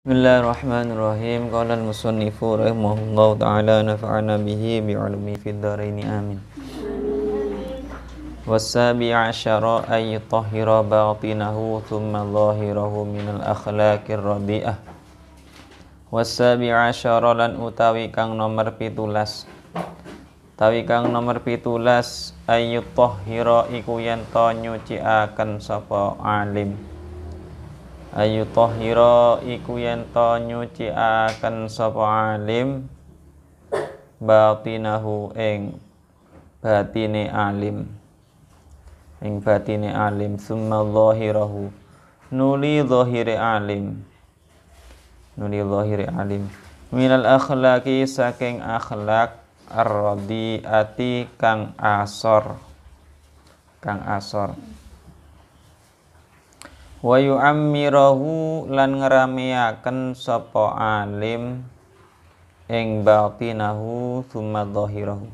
Bismillahirrahmanirrahim. Qala al-musannifu rahimahullahu ta'ala nafa'ana bihi bi'ulumi fid dharaini amin. Was-sabi' asyara ay tahhira batinahu thumma zahirahu minal akhlaqir radi'ah. Was-sabi' asyara lan utawi kang nomor 17. Utawi kang nomor 17 ay tahhira iku yen to nyuciaken sapa alim. Ayu tahhira iku yen to nyuciaken sapa alim batinahu ing batine alim summa zahirahu nuli zahire alim minal akhlaqi saking akhlak ar-radiati kang asor wa yu'ammirahu lan ngramiaken sapa alim ing batinahu thumma dhahirahu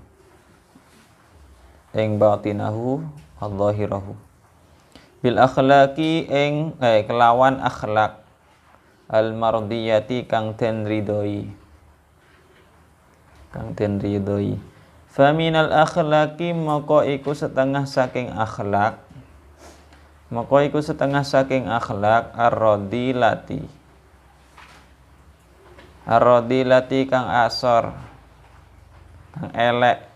bil akhlaqi ing kelawan akhlak al mardiyati kang den ridhoi faminal akhlaqi maka iku setengah saking akhlak ar-radilati kang asor kang elek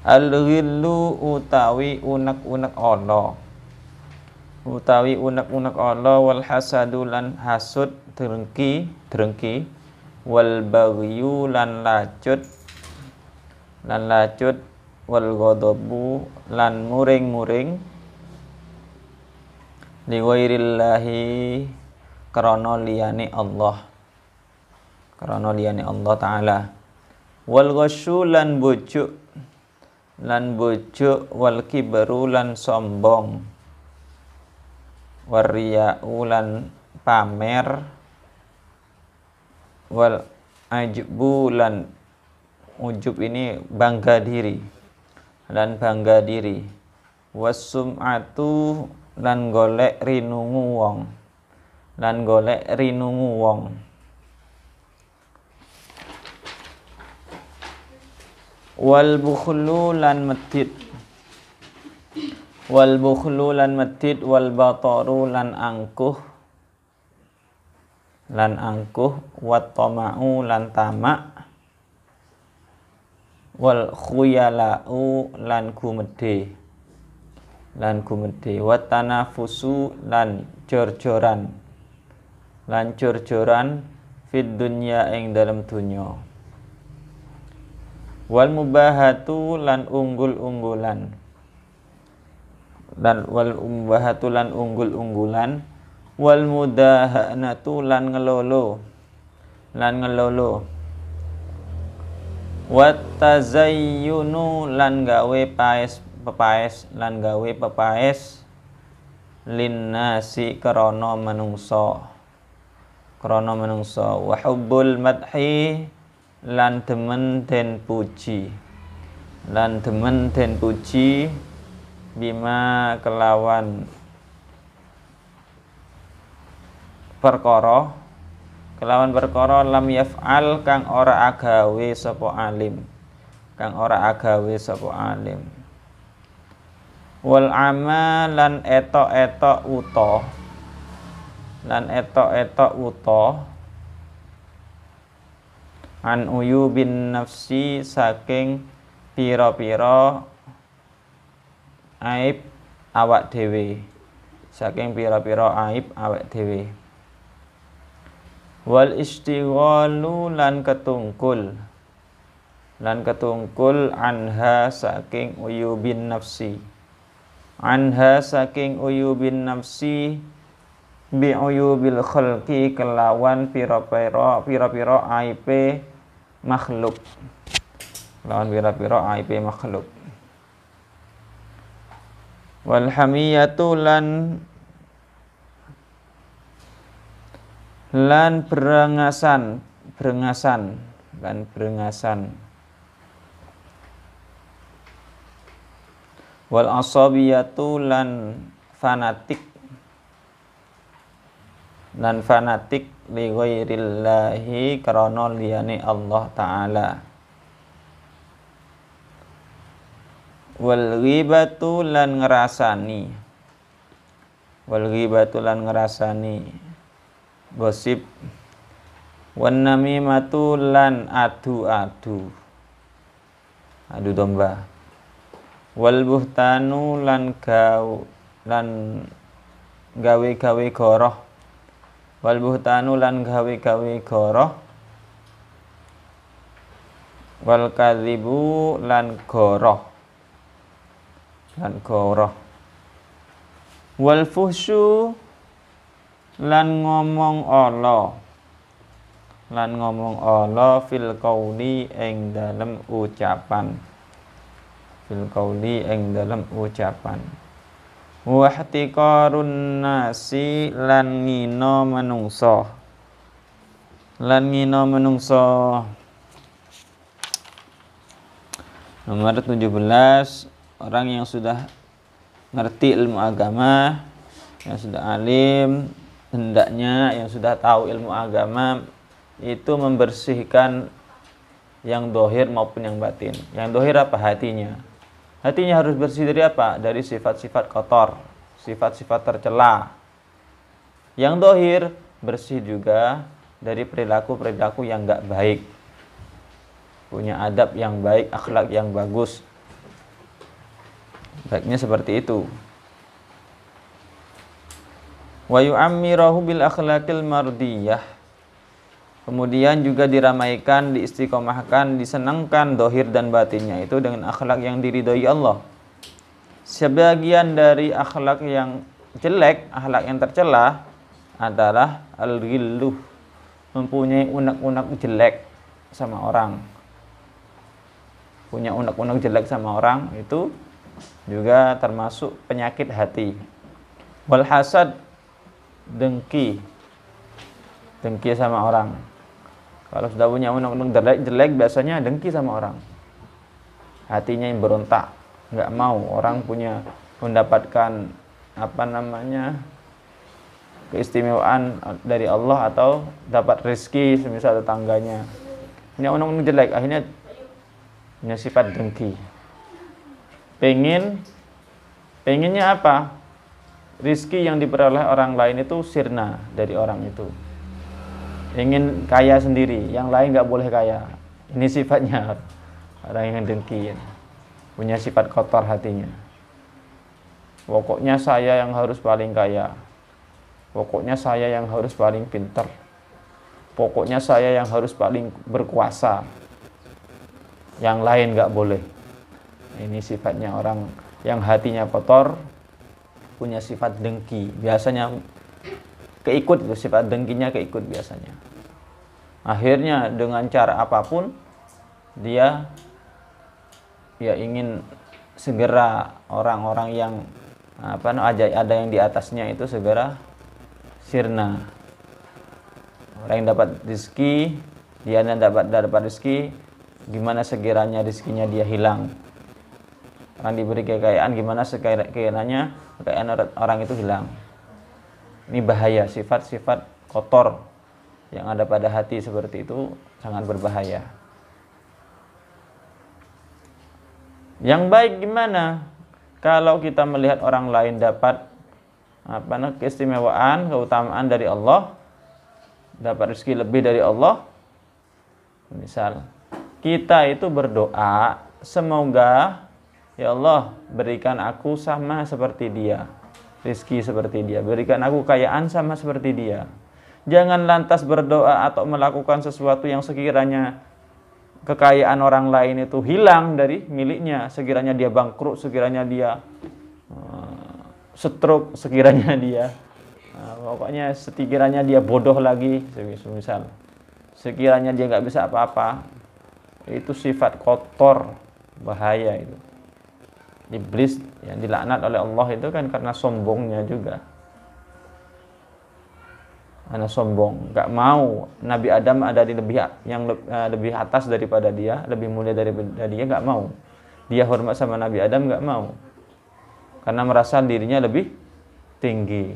al-ghillu utawi unek-unek ala wal hasadu lan hasud drengki wal baghyu lan lacut wal ghadabu lan muring li ghairillahi krana liyane Allah taala wal ghasyu lan bujuk wal kibru lan sombong wariya'u lan pamer wal ajbu lan ujub ini bangga diri wasum'atu lan golek rinungu wong wal bukhlu lan medit wal bataru lan angkuh wat tama'u lan tamak wal khuyala'u lan gumedhe wat tanafusu lan jor-joran fid dunya ing dalam dunya wal mubahatu lan unggul-unggulan wal mudahanatu lan ngelolo wat tazayyunu lan gawe pepaes linnasi krana manungsa wa hubbul madhi lan demen den puji bima kelawan perkara lam yaf'al kang ora agawe sapa alim wal ama lan etok-etok uta an uyubin nafsi saking pira-pira aib awak dhewe wal istighalu lan ketungkul anha saking uyubin nafsi bi uyubil khalqi kelawan pira-pira aibe makhluk wal hamiyatu lan berengasan wal asabiyatu lan fanatik lan fanatik li ghairillahi krana liyane Allah taala. Wal ghibatu lan ngrasani, wal ghibatu lan ngrasani gosip, wan namimatu lan adu-adu, adu domba, wal buhtanu lan gawe-gawe goroh, wal buhtanu lan gawe-gawe goroh, wal kadzibu lan goroh, wal fuhsyu lan ngomong ala, fil qauli ing dalem ucapan, fil qauli ing dalem ucapan, wa ihtiqarun nasi lan ngina menungso, Nomor 17, orang yang sudah ngerti ilmu agama, yang sudah alim, hendaknya yang sudah tahu ilmu agama itu membersihkan yang dohir maupun yang batin. Yang dohir apa? Hatinya. Hatinya harus bersih dari apa? Dari sifat-sifat kotor, sifat-sifat tercela. Yang dohir bersih juga dari perilaku-perilaku yang enggak baik. Punya adab yang baik, akhlak yang bagus. Baiknya seperti itu. Wa yu'ammirahu bil akhlaqil mardiyah. Kemudian juga diramaikan, diistiqomahkan, disenangkan dohir dan batinnya itu dengan akhlak yang diridhoi Allah. Sebagian dari akhlak yang jelek, akhlak yang tercela adalah al-ghilluh, mempunyai unek-unek jelek sama orang. Punya unek-unek jelek sama orang itu juga termasuk penyakit hati. Wal hasad, dengki sama orang. Kalau sudah punya unek-unek jelek biasanya dengki sama orang. Hatinya yang berontak, nggak mau orang punya mendapatkan keistimewaan dari Allah atau dapat rezeki semisal tetangganya. Punya unek-unek jelek, akhirnya punya sifat dengki. Pengennya apa? Rizki yang diperoleh orang lain itu sirna dari orang itu. Ingin kaya sendiri, yang lain nggak boleh kaya. Ini sifatnya orang yang dengki, punya sifat kotor hatinya. Pokoknya saya yang harus paling kaya. Pokoknya saya yang harus paling pintar. Pokoknya saya yang harus paling berkuasa. Yang lain nggak boleh. Ini sifatnya orang yang hatinya kotor, punya sifat dengki. Biasanya keikut itu, sifat dengkinya keikut biasanya. Akhirnya dengan cara apapun dia ingin segera orang-orang yang ada yang di atasnya itu segera sirna. Orang yang dapat rezeki, dia dapat rezeki, gimana sekiranya rezekinya dia hilang. Orang diberi kekayaan, gimana sekiranya kekayaan orang itu hilang. Ini bahaya, sifat-sifat kotor yang ada pada hati seperti itu sangat berbahaya. Yang baik gimana? Kalau kita melihat orang lain dapat keistimewaan, keutamaan dari Allah, dapat rezeki lebih dari Allah. Misal, kita itu berdoa, semoga ya Allah berikan aku sama seperti dia, rezeki seperti dia, berikan aku kekayaan sama seperti dia. Jangan lantas berdoa atau melakukan sesuatu yang sekiranya kekayaan orang lain itu hilang dari miliknya, sekiranya dia bangkrut, sekiranya dia stroke, sekiranya dia pokoknya sekiranya dia bodoh lagi, misal sekiranya dia nggak bisa apa-apa. Itu sifat kotor, bahaya itu. Iblis yang dilaknat oleh Allah itu kan karena sombongnya juga. Karena sombong, nggak mau Nabi Adam ada di lebih atas daripada dia, lebih mulia daripada dia, nggak mau. Dia hormat sama Nabi Adam, nggak mau. Karena merasa dirinya lebih tinggi,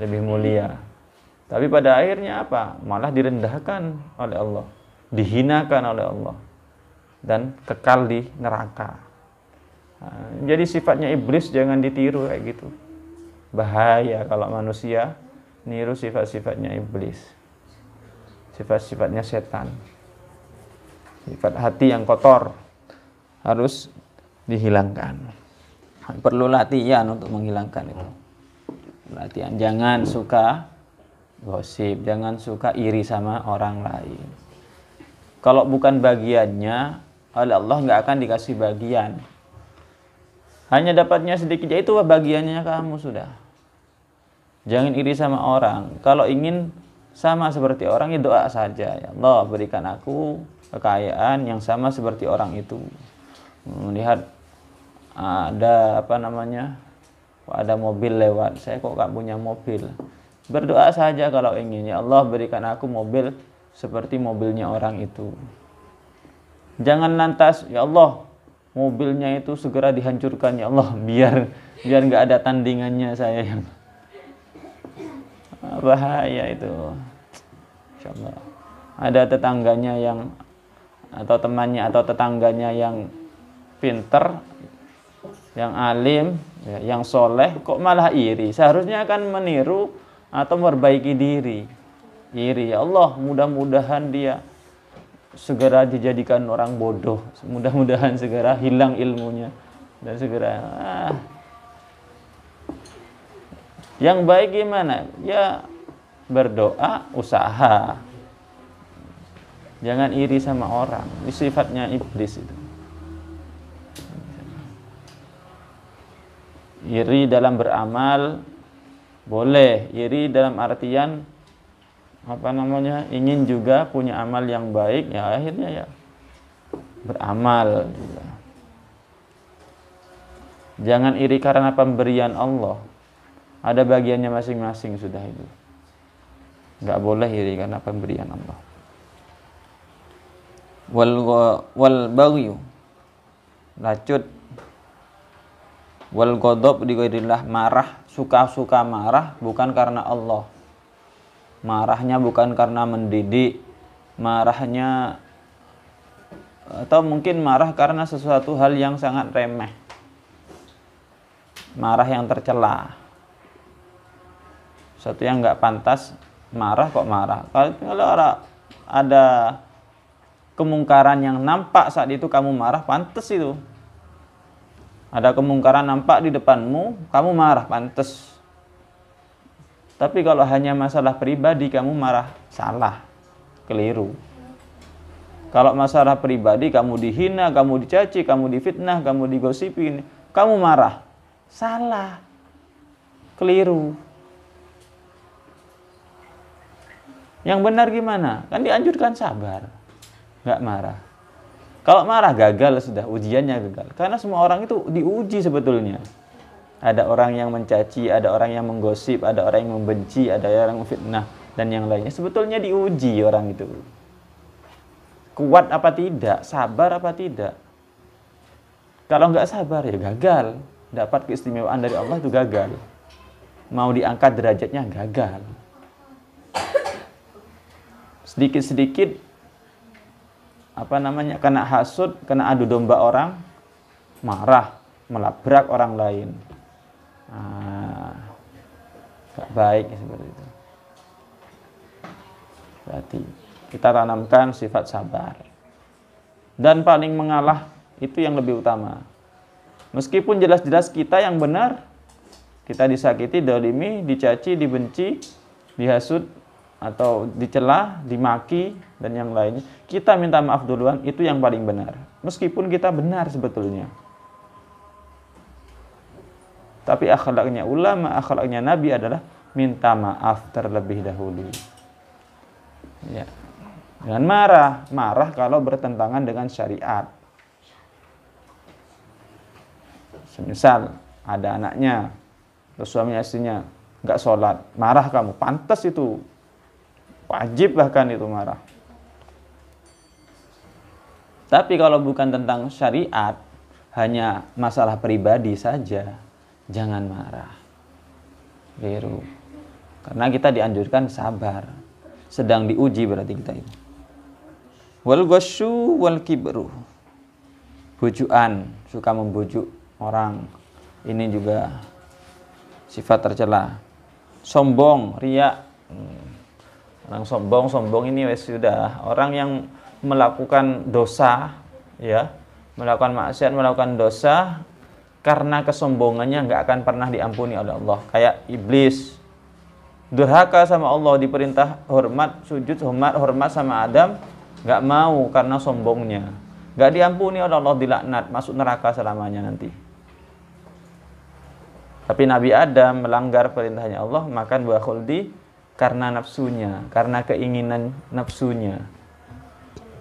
lebih mulia. Tapi pada akhirnya apa? Malah direndahkan oleh Allah, dihinakan oleh Allah, dan kekal di neraka. Nah, jadi sifatnya iblis jangan ditiru kayak gitu. Bahaya kalau manusia niru sifat-sifatnya iblis, sifat-sifatnya setan. Sifat hati yang kotor harus dihilangkan. Perlu latihan untuk menghilangkan itu. Latihan. Jangan suka gosip, jangan suka iri sama orang lain. Kalau bukan bagiannya, oleh Allah nggak akan dikasih bagian. Hanya dapatnya sedikit, ya itu bagiannya kamu sudah. Jangan iri sama orang. Kalau ingin sama seperti orang, ya doa saja. Ya Allah, berikan aku kekayaan yang sama seperti orang itu. Melihat ada ada mobil lewat, saya kok gak punya mobil. Berdoa saja kalau ingin, ya Allah berikan aku mobil seperti mobilnya orang itu. Jangan lantas, ya Allah mobilnya itu segera dihancurkan, ya Allah, biar gak ada tandingannya saya yang bahaya itu. Insyaallah. Ada tetangganya yang atau temannya atau tetangganya yang pinter, yang alim, yang soleh, kok malah iri. Seharusnya akan meniru atau memperbaiki diri. Iri, ya Allah, mudah-mudahan dia segera dijadikan orang bodoh, mudah-mudahan segera hilang ilmunya dan segera Yang baik gimana? Ya berdoa, usaha. Jangan iri sama orang. Ini sifatnya iblis itu. Iri dalam beramal boleh, iri dalam artian ingin juga punya amal yang baik, ya akhirnya ya beramal juga. Jangan iri karena pemberian Allah. Ada bagiannya masing-masing sudah itu. Enggak boleh iri karena pemberian Allah. Wal baghyu, lacut. Wal ghadab di ghairillah, marah, suka-suka marah bukan karena Allah. Marahnya bukan karena mendidik, marahnya atau mungkin marah karena sesuatu hal yang sangat remeh. Marah yang tercela. Sesuatu yang enggak pantas, marah kok marah. Kalau ada kemungkaran yang nampak saat itu kamu marah, pantas itu. Ada kemungkaran nampak di depanmu, kamu marah, pantas. Tapi kalau hanya masalah pribadi kamu marah, salah, keliru. Kalau masalah pribadi kamu dihina, kamu dicaci, kamu difitnah, kamu digosipin, kamu marah, salah, keliru. Yang benar gimana? Kan dianjurkan sabar, nggak marah. Kalau marah gagal sudah, ujiannya gagal. Karena semua orang itu diuji sebetulnya. Ada orang yang mencaci, ada orang yang menggosip, ada orang yang membenci, ada orang yang memfitnah, dan yang lainnya. Sebetulnya diuji orang itu. Kuat apa tidak, sabar apa tidak. Kalau nggak sabar ya gagal. Dapat keistimewaan dari Allah itu gagal. Mau diangkat derajatnya gagal. Sedikit-sedikit kena hasud, kena adu domba orang, marah, melabrak orang lain. Gak baik ya, seperti itu. Berarti kita tanamkan sifat sabar. Dan paling mengalah itu yang lebih utama. Meskipun jelas-jelas kita yang benar, kita disakiti, dolimi, dicaci, dibenci, dihasut, atau dicela, dimaki, dan yang lainnya, kita minta maaf duluan, itu yang paling benar. Meskipun kita benar sebetulnya. Tapi akhlaknya ulama, akhlaknya Nabi adalah minta maaf terlebih dahulu. Ya. Dengan marah kalau bertentangan dengan syariat. Semisal ada anaknya, atau suami istrinya nggak sholat, marah kamu, pantas itu. Wajib bahkan itu marah. Tapi kalau bukan tentang syariat, hanya masalah pribadi saja, jangan marah. Keliru. Karena kita dianjurkan sabar. Sedang diuji berarti kita itu. Wal ghasyu wal kibru. Bujukan, suka membujuk orang. Ini juga sifat tercela. Sombong, riya. Orang sombong ini wes sudah orang yang melakukan dosa, ya, melakukan maksiat, melakukan dosa karena kesombongannya nggak akan pernah diampuni oleh Allah. Kayak iblis, durhaka sama Allah, diperintah hormat, sujud, hormat sama Adam, nggak mau karena sombongnya, nggak diampuni oleh Allah, dilaknat, masuk neraka selamanya nanti. Tapi Nabi Adam melanggar perintahnya Allah, makan buah khuldi karena nafsunya, karena keinginan nafsunya.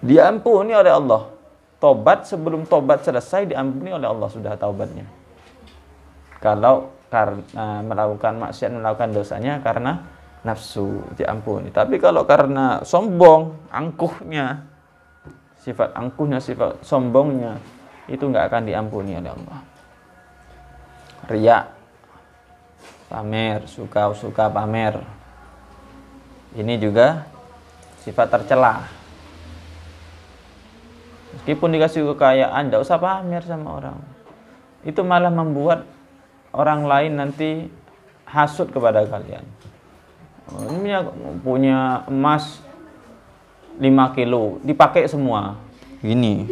Diampuni oleh Allah. Tobat, sebelum tobat selesai diampuni oleh Allah sudah taubatnya. Kalau karena melakukan maksiat, melakukan dosanya karena nafsu, diampuni. Tapi kalau karena sombong, angkuhnya, sifat angkuhnya, sifat sombongnya, itu nggak akan diampuni oleh Allah. Riya, pamer, suka pamer. Ini juga sifat tercela. Meskipun dikasih kekayaan, tidak usah pamer sama orang. Itu malah membuat orang lain nanti hasut kepada kalian. Ini punya emas 5 kilo, dipakai semua. Gini.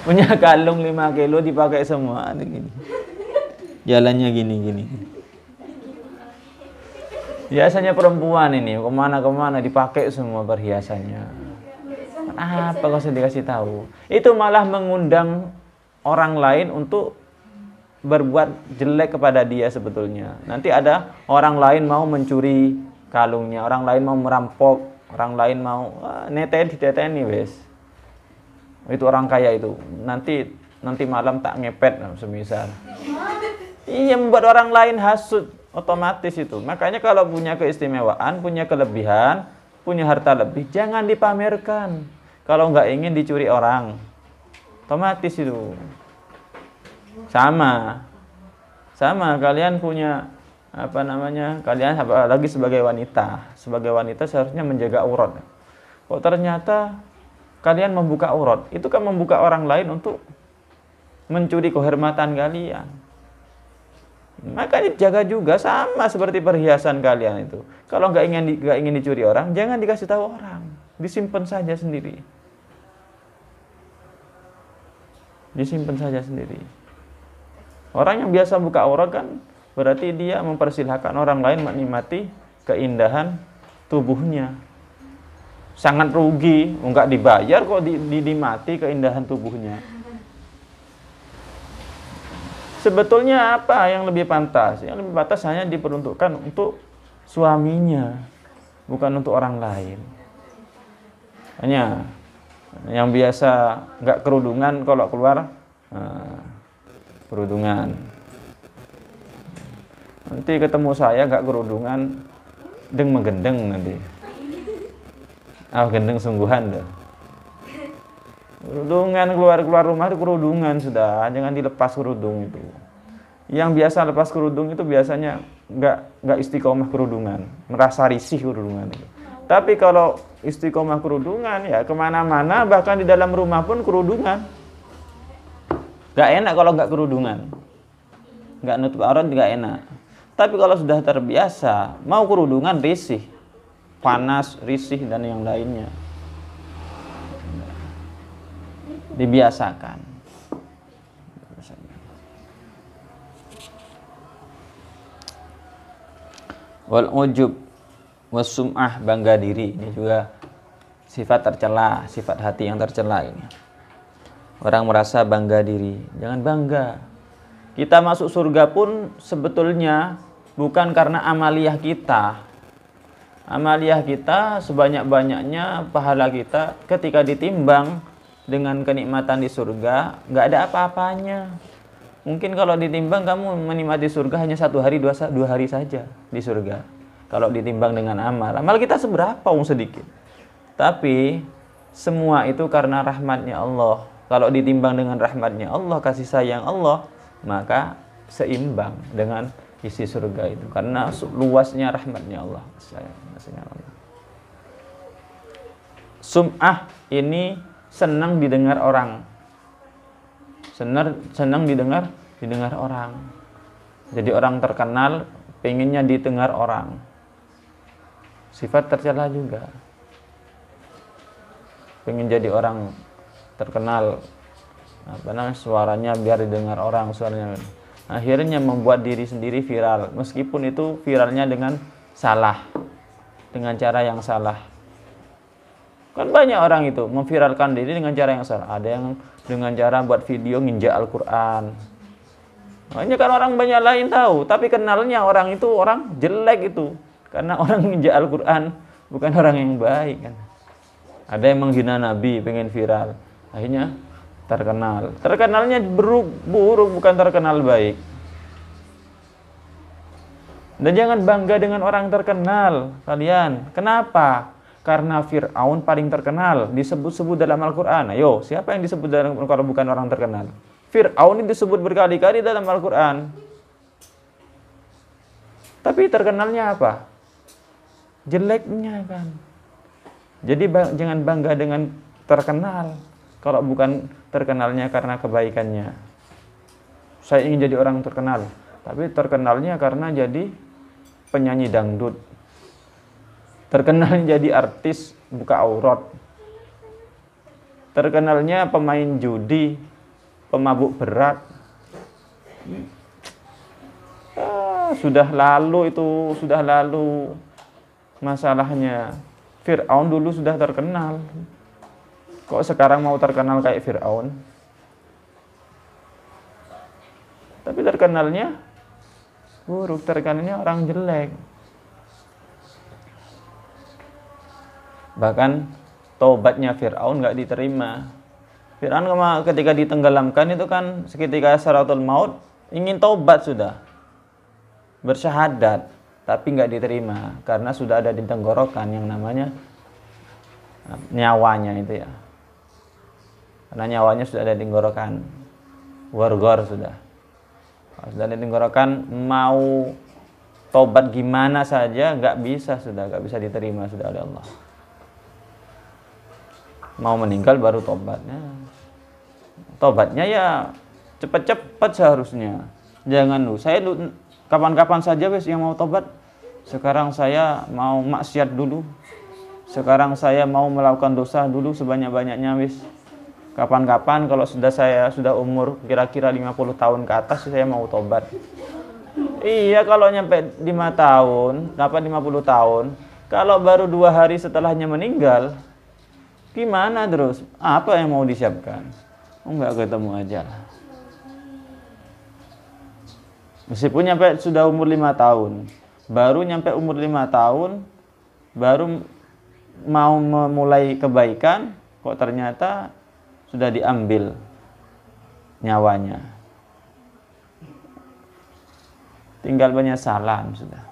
Punya kalung 5 kilo, dipakai semua. Gini. Jalannya gini. Biasanya perempuan ini kemana-kemana dipakai semua perhiasannya. Apa kau dikasih tahu? Itu malah mengundang orang lain untuk berbuat jelek kepada dia sebetulnya. Nanti ada orang lain mau mencuri kalungnya, orang lain mau merampok, orang lain mau diteteni wes. Itu orang kaya itu. Nanti malam tak ngepet semisal. Iya, membuat orang lain hasut. Otomatis itu. Makanya kalau punya keistimewaan, punya kelebihan, punya harta lebih, jangan dipamerkan. Kalau nggak ingin dicuri orang, otomatis itu. Sama kalian punya kalian apalagi sebagai wanita seharusnya menjaga aurat. Kok ternyata kalian membuka aurat, itu kan membuka orang lain untuk mencuri kehormatan kalian. Makanya jaga juga, sama seperti perhiasan kalian itu. Kalau nggak ingin dicuri orang, jangan dikasih tahu orang, disimpan saja sendiri. Orang yang biasa buka aurat kan berarti dia mempersilahkan orang lain menikmati keindahan tubuhnya. Sangat rugi, nggak dibayar kok dinikmati keindahan tubuhnya. Sebetulnya apa yang lebih pantas? Yang lebih pantas hanya diperuntukkan untuk suaminya, bukan untuk orang lain. Hanya yang biasa nggak kerudungan kalau keluar kerudungan. Nanti ketemu saya nggak kerudungan, menggendeng nanti. Gendeng sungguhan dah. Kerudungan keluar rumah itu kerudungan sudah, jangan dilepas kerudung itu. Yang biasa lepas kerudung itu biasanya nggak istiqomah kerudungan, merasa risih kerudungan itu. Tapi kalau istiqomah kerudungan ya kemana-mana, bahkan di dalam rumah pun kerudungan. Nggak enak kalau nggak kerudungan, nggak nutup aurat nggak enak. Tapi kalau sudah terbiasa, mau kerudungan risih, panas, risih dan yang lainnya. Dibiasakan. Wal ujub wasum'ah, bangga diri, ini juga sifat tercela, sifat hati yang tercela ini. Orang merasa bangga diri, jangan bangga. Kita masuk surga pun sebetulnya bukan karena amaliyah kita. Amaliyah kita sebanyak-banyaknya, pahala kita ketika ditimbang dengan kenikmatan di surga, nggak ada apa-apanya. Mungkin kalau ditimbang kamu menikmati surga hanya 1 hari, 2 hari saja di surga. Kalau ditimbang dengan amal kita seberapa? Sedikit. Tapi semua itu karena rahmatnya Allah. Kalau ditimbang dengan rahmatnya Allah, kasih sayang Allah, maka seimbang dengan isi surga itu, karena luasnya rahmatnya Allah. Sum'ah ini senang didengar orang, senang didengar orang. Jadi orang terkenal pengennya didengar orang. Sifat tercela juga, pengen jadi orang terkenal, suaranya biar didengar orang, suaranya. Akhirnya membuat diri sendiri viral, meskipun itu viralnya dengan salah, dengan cara yang salah. Kan banyak orang itu memviralkan diri dengan cara yang salah. Ada yang dengan cara buat video nginjak Al-Quran. Makanya kan orang banyak lain tahu, tapi kenalnya orang itu orang jelek itu, karena orang nginjak Al-Quran bukan orang yang baik kan. Ada yang menghina Nabi pengen viral, akhirnya terkenal. Terkenalnya buruk, bukan terkenal baik. Dan jangan bangga dengan orang terkenal kalian. Kenapa? Karena Fir'aun paling terkenal, disebut-sebut dalam Al-Quran. Ayo, siapa yang disebut dalam Al-Quran kalau bukan orang terkenal? Fir'aun ini disebut berkali-kali dalam Al-Quran. Tapi terkenalnya apa? Jeleknya kan. Jadi jangan bangga dengan terkenal kalau bukan terkenalnya karena kebaikannya. Saya ingin jadi orang terkenal, tapi terkenalnya karena jadi penyanyi dangdut, terkenalnya jadi artis buka aurat, terkenalnya pemain judi, pemabuk berat. Sudah lalu itu, sudah lalu masalahnya. Fir'aun dulu sudah terkenal, kok sekarang mau terkenal kayak Fir'aun? Tapi terkenalnya buruk, terkenalnya orang jelek. Bahkan taubatnya Fir'aun nggak diterima. Fir'aun ketika ditenggelamkan itu kan seketika sakaratul maut ingin taubat sudah, bersyahadat, tapi nggak diterima karena sudah ada di tenggorokan yang namanya nyawanya itu ya. Karena nyawanya sudah ada di tenggorokan, gorgor sudah ada di tenggorokan, mau tobat gimana saja nggak bisa, sudah nggak bisa diterima sudah oleh Allah. Mau meninggal baru tobatnya. Tobatnya ya cepat-cepat seharusnya. Jangan saya kapan-kapan saja wes yang mau tobat. Sekarang saya mau maksiat dulu. Sekarang saya mau melakukan dosa dulu sebanyak-banyaknya wes. Kapan-kapan kalau saya sudah umur kira-kira 50 tahun ke atas saya mau tobat. Iya, kalau nyampe 5 tahun, dapat 50 tahun, kalau baru 2 hari setelahnya meninggal, gimana terus? Apa yang mau disiapkan? Enggak ketemu aja lah. Meskipun nyampe sudah umur 5 tahun, baru nyampe umur 5 tahun, baru mau memulai kebaikan, kok ternyata sudah diambil nyawanya. Tinggal penyesalan sudah.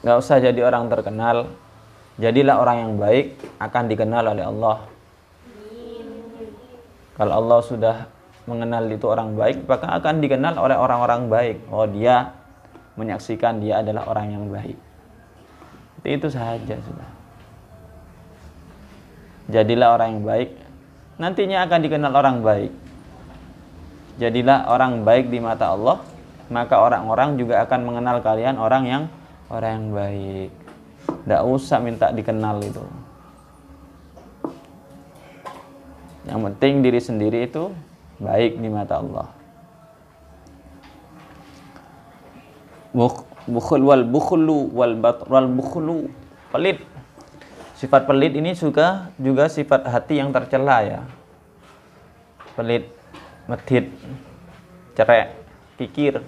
Gak usah jadi orang terkenal, jadilah orang yang baik, akan dikenal oleh Allah. Kalau Allah sudah mengenal itu orang baik, maka akan dikenal oleh orang-orang baik. Oh, dia menyaksikan dia adalah orang yang baik. Itu saja sudah. Jadilah orang yang baik, nantinya akan dikenal orang baik. Jadilah orang baik di mata Allah, maka orang-orang juga akan mengenal kalian orang yang baik. Tidak usah minta dikenal itu. Yang penting diri sendiri itu baik di mata Allah. Bukhul wal bukhlu wal bukhlu, pelit. Sifat pelit ini juga sifat hati yang tercela ya. Pelit, medhit, cerek, kikir.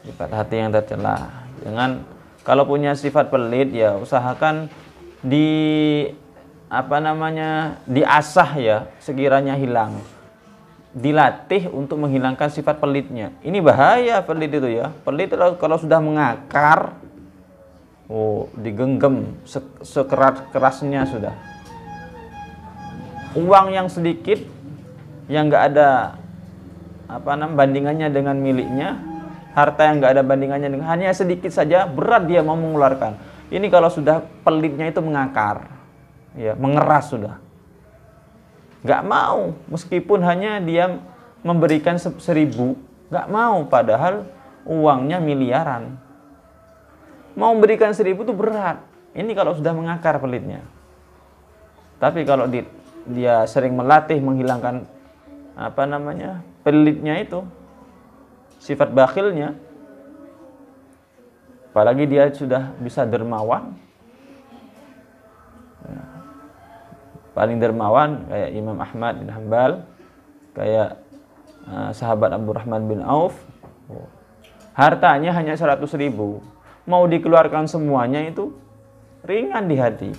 Sifat hati yang tercela. Dengan kalau punya sifat pelit ya usahakan diasah ya, sekiranya hilang. Dilatih untuk menghilangkan sifat pelitnya. Ini bahaya pelit itu ya. Pelit kalau sudah mengakar, digenggam sekeras-kerasnya sudah. uang yang sedikit, yang nggak ada bandingannya dengan miliknya, harta yang nggak ada bandingannya dengan, hanya sedikit saja berat dia mau mengeluarkan. Ini kalau sudah pelitnya itu mengakar, ya, mengeras sudah. Nggak mau, meskipun hanya dia memberikan 1.000, nggak mau, padahal uangnya miliaran. Mau memberikan 1.000 itu berat. Ini kalau sudah mengakar pelitnya. Tapi kalau dia sering melatih menghilangkan pelitnya itu, sifat bakhilnya, apalagi dia sudah bisa dermawan, paling dermawan kayak Imam Ahmad bin Hanbal, kayak sahabat Abdurrahman bin Auf, hartanya hanya 100.000, mau dikeluarkan semuanya itu ringan di hati.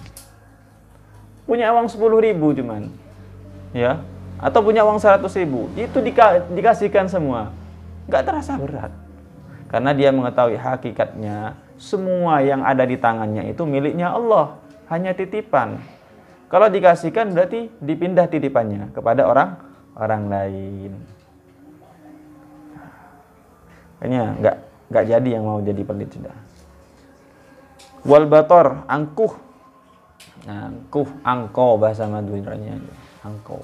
Punya uang 10.000 cuman, ya, atau punya uang 100.000, itu dikasihkan semua, nggak terasa berat, karena dia mengetahui hakikatnya semua yang ada di tangannya itu miliknya Allah, hanya titipan. Kalau dikasihkan berarti dipindah titipannya kepada orang lain. Kayaknya nggak jadi yang mau jadi pelit sudah. Wal bator, angkuh. Angko bahasa Maduranya, angko.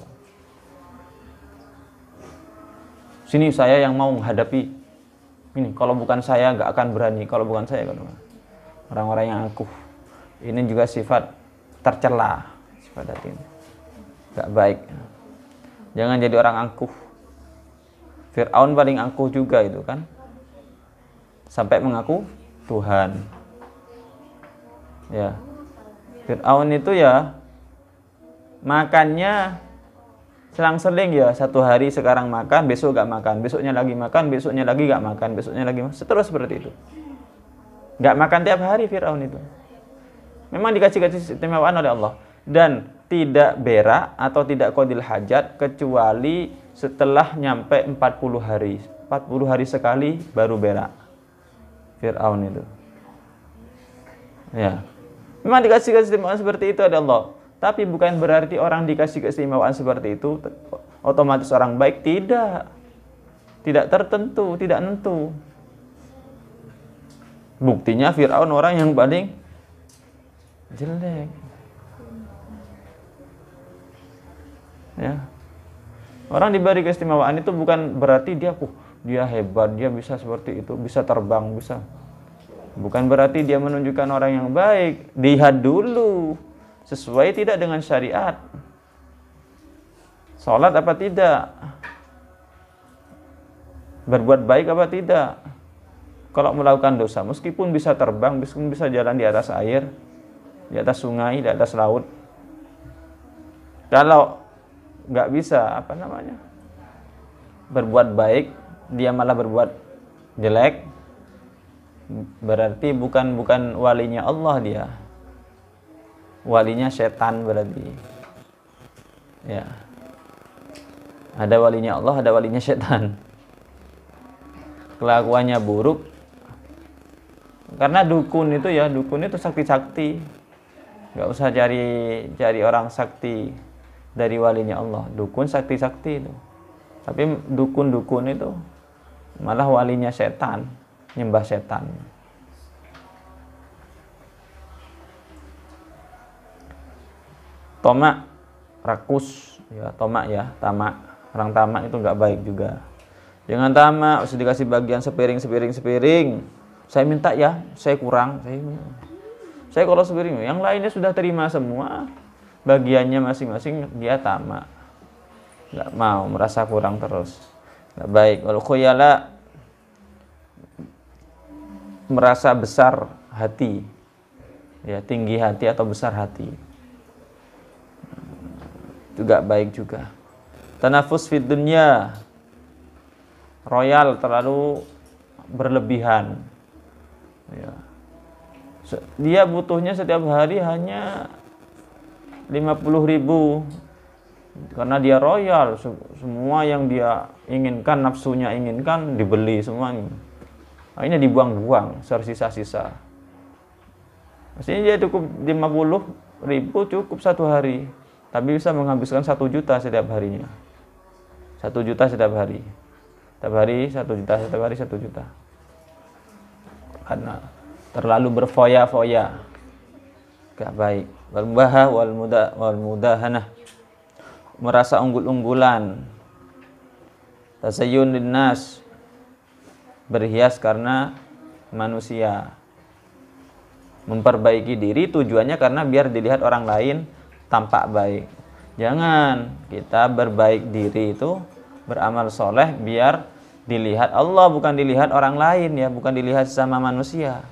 Sini saya yang mau menghadapi ini. Kalau bukan saya nggak akan berani. Kalau bukan saya, orang-orang yang angkuh. Ini juga sifat tercela, sifat hati, nggak baik. Jangan jadi orang angkuh. Fir'aun paling angkuh juga itu kan, sampai mengaku Tuhan. Ya, Fir'aun itu ya makannya selang-seling, ya, satu hari sekarang makan, besok gak makan, besoknya lagi makan, besoknya lagi gak makan, besoknya lagi makan, seterus seperti itu. Gak makan tiap hari Fir'aun itu. Memang dikasih keistimewaan oleh Allah, dan tidak berak atau tidak qadil hajat kecuali setelah nyampe 40 hari. 40 hari sekali baru berak Fir'aun itu. Ya, memang dikasih keistimewaan seperti itu oleh Allah. Tapi bukan berarti orang dikasih keistimewaan seperti itu otomatis orang baik. Tidak tertentu, tidak nentu. Buktinya Fir'aun orang yang paling jelek. Ya. Orang diberi keistimewaan itu bukan berarti dia hebat, dia bisa seperti itu, bisa terbang, bisa. Bukan berarti dia menunjukkan orang yang baik. Lihat dulu, sesuai tidak dengan syariat. Sholat apa tidak? Berbuat baik apa tidak? Kalau melakukan dosa, meskipun bisa terbang, meskipun bisa jalan di atas air, di atas sungai, di atas laut. Kalau nggak bisa, berbuat baik, dia malah berbuat jelek, berarti bukan walinya Allah dia. Walinya setan berarti. Ya. Ada walinya Allah, ada walinya setan. Kelakuannya buruk. Karena dukun itu sakti-sakti. Enggak usah cari orang sakti dari walinya Allah. Dukun sakti-sakti itu. Tapi dukun-dukun itu malah walinya setan, nyembah setan. Tomak, rakus, ya, tomak ya, tamak. Orang tamak itu nggak baik juga. Jangan tamak, harus dikasih bagian sepiring. Saya minta ya, saya kurang. Saya kalau sepiring, yang lainnya sudah terima semua, bagiannya masing-masing, dia tamak. Nggak mau, merasa kurang terus. Nggak baik. Kalau khuyala, merasa besar hati, ya, tinggi hati atau besar hati, juga baik juga. Tanafus fid dunya, royal, terlalu berlebihan, ya. Dia butuhnya setiap hari hanya 50.000, karena dia royal, semua yang dia inginkan, nafsunya inginkan, dibeli semuanya. Akhirnya dibuang-buang, tersisa-sisa. Maksudnya dia cukup 50.000, cukup satu hari. tapi bisa menghabiskan 1 juta setiap harinya. 1 juta setiap hari. Setiap hari 1 juta, setiap hari 1 juta. Karena terlalu berfoya-foya. Gak baik. Wal mudahanah. Merasa unggul-unggulan. Tasayyun linnas. Berhias karena manusia. Memperbaiki diri tujuannya karena biar dilihat orang lain tampak baik. Jangan kita berbaik diri itu beramal soleh biar dilihat Allah, bukan dilihat orang lain ya, bukan dilihat sesama manusia.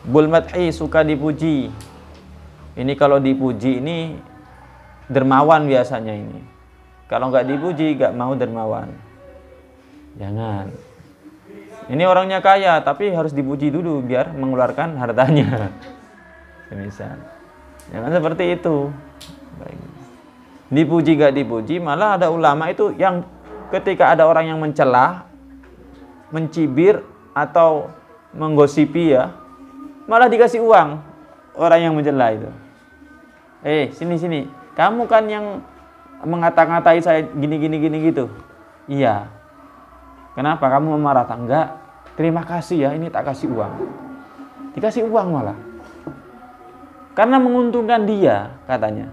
Bul madhi, suka dipuji. Ini kalau dipuji ini dermawan biasanya ini. Kalau nggak dipuji nggak mau dermawan. Jangan. Ini orangnya kaya tapi harus dipuji dulu biar mengeluarkan hartanya. Semisal. Jangan seperti itu. Baik. Dipuji gak dipuji, malah ada ulama itu yang ketika ada orang yang mencela, mencibir atau menggosipi ya, malah dikasih uang orang yang mencela itu. Sini. Kamu kan yang mengata-ngatai saya gini gitu. Iya. Kenapa kamu marah? Enggak. Terima kasih ya, ini tak kasih uang. Dikasih uang malah. Karena menguntungkan dia, katanya.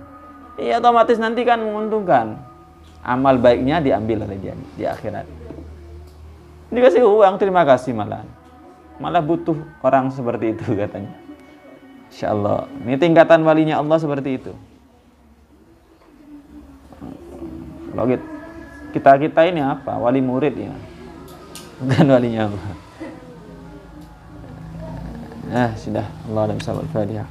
Iya, otomatis nanti kan menguntungkan. Amal baiknya diambil oleh dia di akhirat. Dikasih uang, terima kasih malah. Malah butuh orang seperti itu katanya. Insyaallah. Ini tingkatan walinya Allah seperti itu. Kalau kita ini apa? Wali murid ya. Bukan walinya Allah. Sudah. Allah a'lam bishawab. Al-Fatihah.